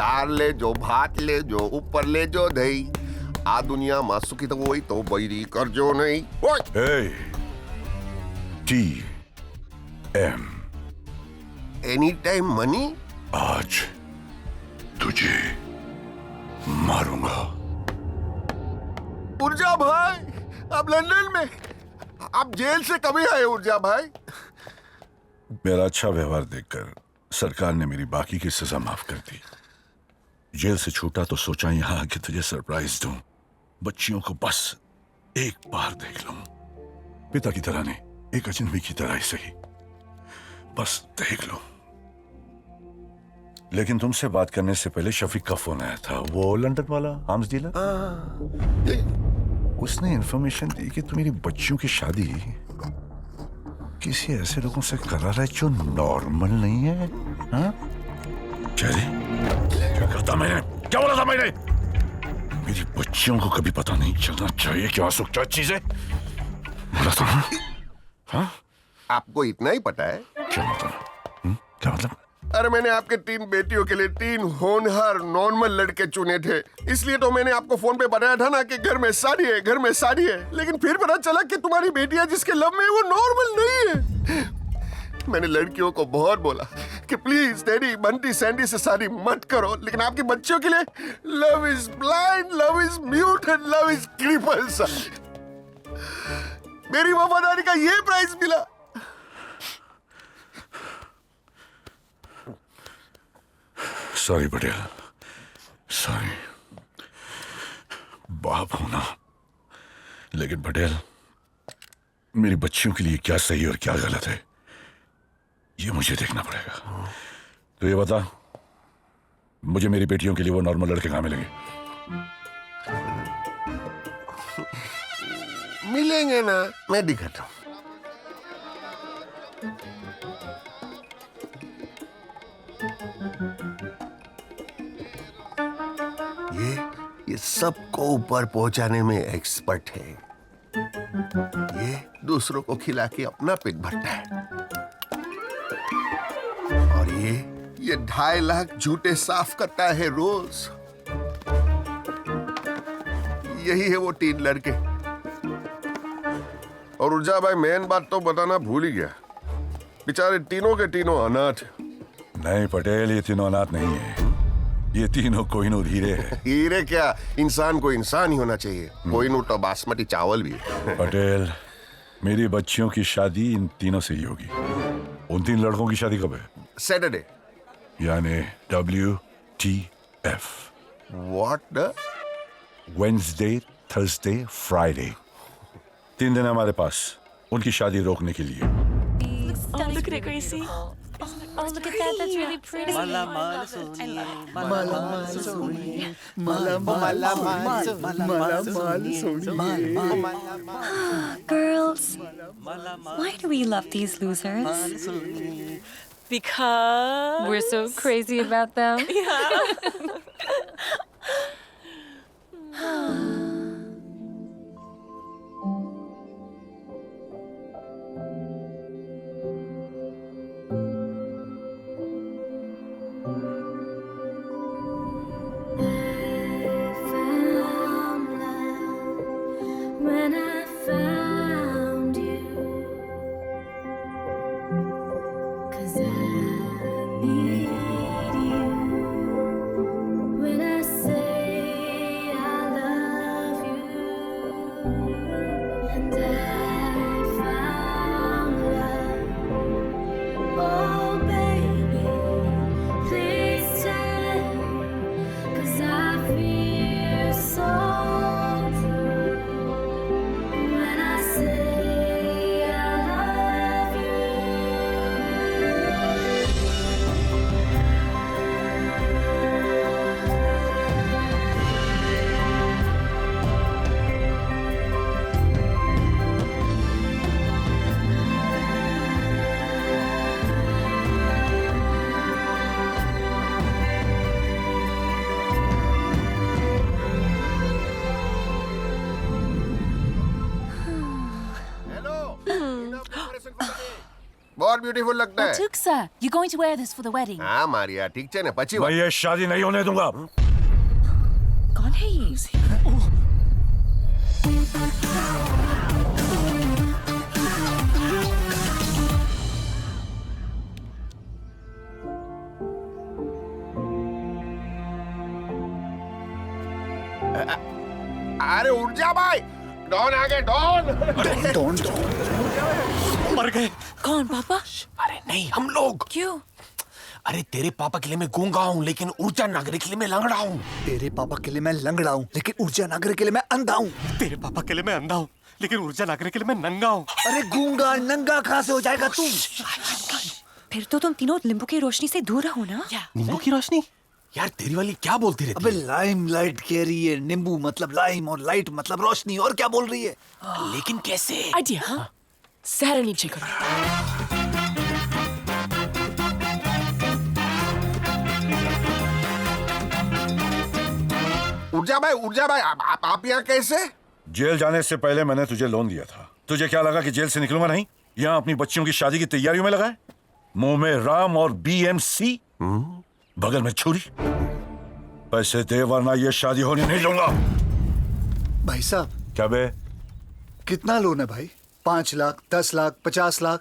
दाल ले जो, भात ले जो, ऊपर ले जो दही। आ दुनिया में सुखी तो वही तो बैरी कर जो नहीं। TM any time money. आज तुझे मारूंगा। ऊर्जा भाई, आप लंदन में, आप जेल से कभी आए ऊर्जा भाई? मेरा अच्छा व्यवहार देखकर सरकार ने मेरी बाकी की सजा माफ कर दी। जेल से छूटा तो सोचा यहां आके तुझे सरप्राइज दूं, बच्चियों को बस एक बार देख लूं। पिता की तरह नहीं, एक अजनबी की तरह ही सही, बस देख लो। लेकिन तुमसे बात करने से पहले शफीक का फोन आया था, वो लंदन वाला आर्म्स डीलर। उसने इंफॉर्मेशन दी कि तुम मेरी बच्चियों की शादी किसी ऐसे लोगों से करा रहा है जो नॉर्मल नहीं है। हाँ? क्या कहता मैंने? क्या बोला था मैंने? मेरी बच्चियों को कभी पता नहीं चलना चाहिए क्या सुखचा चीज है। बोला था ना? हाँ? आपको इतना ही पता है? क्या मतलब? क्या मतलब? अरे मैंने आपके 3 बेटियों के लिए 3 होनहार नॉर्मल लड़के चुने थे, इसलिए तो मैंने आपको फोन पे बताया था ना कि घर में शादी है, घर में शादी है। लेकिन फिर पता चला कि तुम्हारी बेटियां जिसके लव में वो नॉर्मल नहीं है। मैंने लड़कियों को बहुत बोला कि प्लीज डैडी बंटी सैंडी से शादी मत करो, लेकिन आपकी बच्चियों के लिए love is blind, love is mute and love is cripple. मेरी वफादारी का ये प्राइस मिला। Sorry Patel, sorry. बाप होना, लेकिन पटेल मेरी बच्चियों के लिए क्या सही और क्या गलत है ये मुझे देखना पड़ेगा। तो ये बता, मुझे मेरी बेटियों के लिए वो नॉर्मल लड़के कहां मिलेंगे? मिलेंगे ना, मैं दिखाता हूं। ये सबको ऊपर पहुंचाने में एक्सपर्ट है। ये दूसरों को खिला के अपना पेट भरता है। और ये 2.5 लाख झूठे साफ करता है रोज। यही है वो 3 लड़के। और ऊर्जा भाई मेन बात तो बताना भूल ही गया, बेचारे तीनों के तीनों अनाथ। नहीं पटेल, ये तीनों अनाथ नहीं है, ये तीनों कोहिनूर हीरे हैं। हीरे क्या, इंसान को इंसान ही होना चाहिए। कोहिनूर तो बासमती चावल भी है। पटेल मेरी बच्चियों की शादी इन तीनों से ही होगी। उन 3 लड़कों की शादी कब है? सैटरडे। यानी WTF। What the? Wednesday, Thursday, Friday, 3 दिन हमारे पास उनकी शादी रोकने के लिए। Oh, look at it, Gracie. Oh, look at that. That's really pretty. Girls, why do we love these losers? Because We're so crazy about them. When I found you, 'cause I need you. When I say I love बहुत beautiful लगता है। Tuksa, you're going to wear this for the wedding. हाँ मारिया, ठीक है ना, पची मैं ये शादी नहीं होने दूंगा। कौन है ये? अरे उठ जा भाई, डॉन आ गए, डॉन। मर गए। कौन पापा? अरे नहीं, हम लोग। क्यों? अरे तेरे पापा के लिए मैं गूंगा हूँ, लेकिन ऊर्जा नागरे के लिए मैं लंगड़ा हूँ। तेरे पापा के लिए मैं लंगड़ा हूँ, लेकिन ऊर्जा नागर के लिए मैं अंधा हूँ। तेरे पापा के लिए मैं अंधा हूँ, लेकिन ऊर्जा नागरे के लिए मैं नंगा हूँ। अरे गूंगा नंगा कहाँ से हो जाएगा तू? फिर तो तुम तीनों नींबू की रोशनी से दूर रहो ना। नींबू की रोशनी? यार तेरी वाली क्या बोलती रहती अबे है? लाइम लाइट कह रही है, नींबू मतलब लाइम और लाइट मतलब रोशनी, और क्या बोल रही है? लेकिन कैसे? Idea, huh? Sarah नीचे करो। उठ जा भाई, आप यहाँ कैसे? जेल जाने से पहले मैंने तुझे लोन दिया था। तुझे क्या लगा कि जेल से निकलूंगा नहीं? यहाँ अपनी बच्चियों की शादी की तैयारियों में लगा है? मुंह में राम और BMC, बगल में छुरी। पैसे दे वरना ये शादी होने नहीं दूंगा। भाई साहब, क्या बे? कितना लोन है भाई? 5 लाख, 10 लाख, 50 लाख,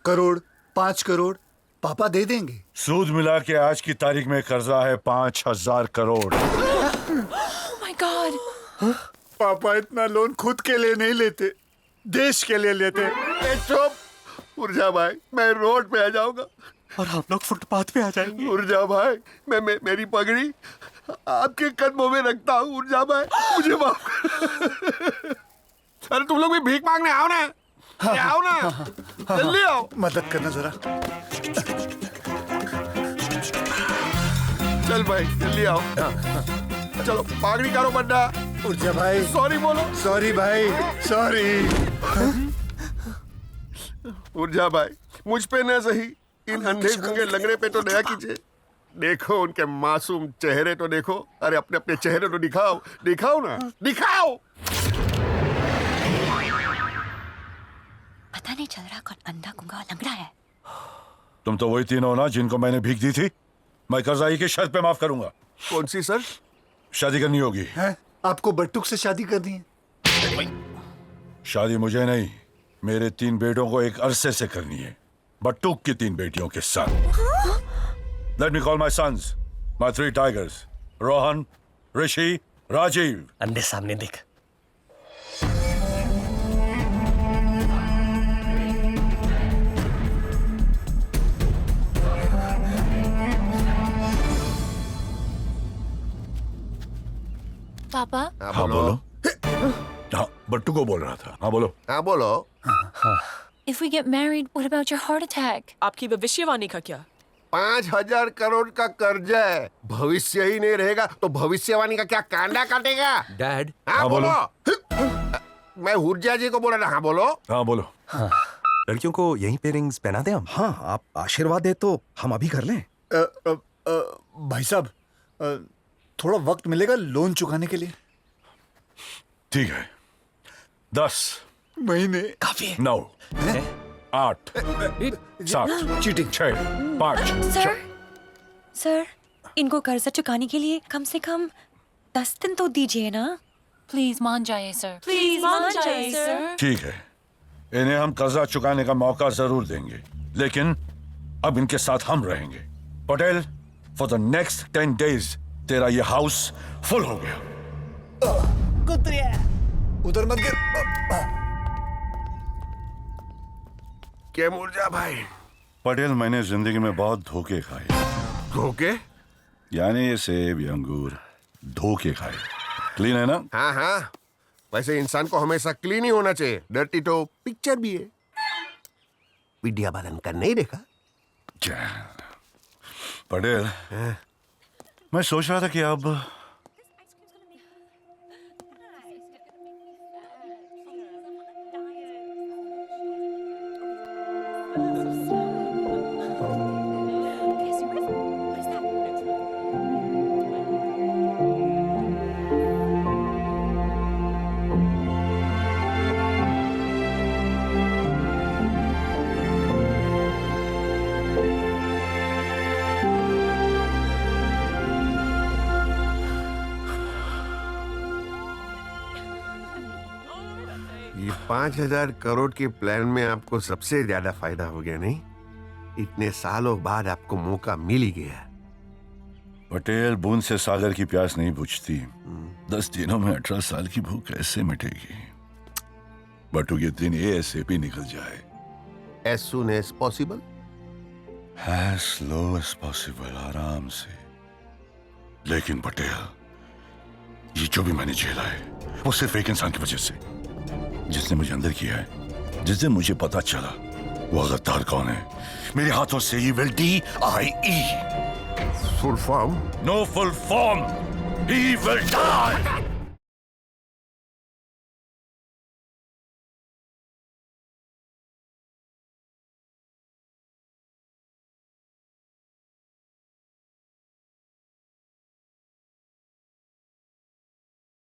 करोड़, 5 करोड़? पापा दे देंगे। सूद मिला के आज की तारीख में कर्जा है 5,000 करोड़। Oh my God! पापा इतना लोन खुद के लिए नहीं लेते, देश के लिए लेते। चुप, उठ जा भाई, मैं रोड पे आ जाऊंगा और हम लोग फुटपाथ पे आ जाएंगे। उठ जा भाई, मेरी पगड़ी आपके कदमों में रखता हूँ। उठ जा भाई, मुझे माफ कर। अरे तुम लोग भी भीख मांगने आओ ना, आओ ना, जल्दी आओ। मदद करना जरा। चल भाई, जल्दी आओ। चलो पगड़ी करो बड्डा। उठ जा भाई। सॉरी बोलो। सॉरी भाई, सॉरी। उठ जा भाई, मुझ पे न सही, इन अंधे गंगे लंगड़े पे तो दया कीजिए। देखो उनके मासूम चेहरे तो देखो। अरे अपने अपने चेहरे तो दिखाओ, दिखाओ ना, दिखाओ। पता नहीं चल रहा कौन अंधा गुंगा लंगड़ा है। तुम तो वही तीनों ना जिनको मैंने भीख दी थी। मैं कर्जाई की शर्त पे माफ करूंगा। कौन सी सर? शादी करनी होगी। हैं? आपको बट्टुक से शादी करनी है? शादी मुझे नहीं, मेरे 3 बेटों को एक अरसे से करनी है। बट्टुक की 3 बेटियों के साथ। Let me call my sons, my 3 tigers, Rohan, Rishi, Rajiv. अंधे सामने देख। पापा? हाँ बोलो। हाँ, बट्टू को बोल रहा था। हाँ बोलो। हाँ बोलो। If we get married, what about your heart attack? आपकी भविष्यवाणी का क्या? 5,000 करोड़ का कर्जा है, भविष्य ही नहीं रहेगा तो भविष्यवाणी का क्या कांडा काटेगा? डैड। हाँ बोलो। मैं हुर्जा जी को बोला था। हाँ बोलो। हाँ बोलो। लड़कियों को यहीं पे रिंग्स पहना दे हम। हाँ, आप आशीर्वाद दे तो हम अभी कर लें। भाई साहब, थोड़ा वक्त मिलेगा लोन चुकाने के लिए? ठीक है, 10 महीने? काफी है। 9 8 7 चीटिंग। 6 5 सर, इनको कर्जा चुकाने के लिए कम से कम 10 दिन तो दीजिए ना। Please मान जाइए सर। Please मान जाइए सर। ठीक है, इन्हें हम कर्जा चुकाने का मौका जरूर देंगे, लेकिन अब इनके साथ हम रहेंगे। Patel, for the next 10 days तेरा ये हाउस फुल हो गया। उधर मत गिर। क्या मुर्जा भाई? पटेल, मैंने जिंदगी में बहुत धोखे खाए। धोखे? यानी ये सेब या अंगूर धोखे खाए। क्लीन है ना? हाँ हाँ, वैसे इंसान को हमेशा क्लीन ही होना चाहिए। डर्टी तो पिक्चर भी है। विद्या बालन का नहीं देखा? क्या पटेल, मैं सोच रहा था कि अब ये 5,000 करोड़ के प्लान में आपको सबसे ज्यादा फायदा हो गया नहीं? इतने सालों बाद आपको मौका मिल ही गया। पटेल, बूंद से सागर की प्यास नहीं बुझती। 10 दिनों में 18 साल की भूख कैसे मिटेगी? बटू ये दिन ASAP निकल जाए। As soon as possible? As slow as possible, आराम से। लेकिन पटेल, ये जो भी मैंने झेला है वो सिर्फ एक इंसान की वजह से, जिसने मुझे अंदर किया है। जिस दिन मुझे पता चला वो गद्दार कौन है, मेरे हाथों से ही will die। Full form? No full form. He will die.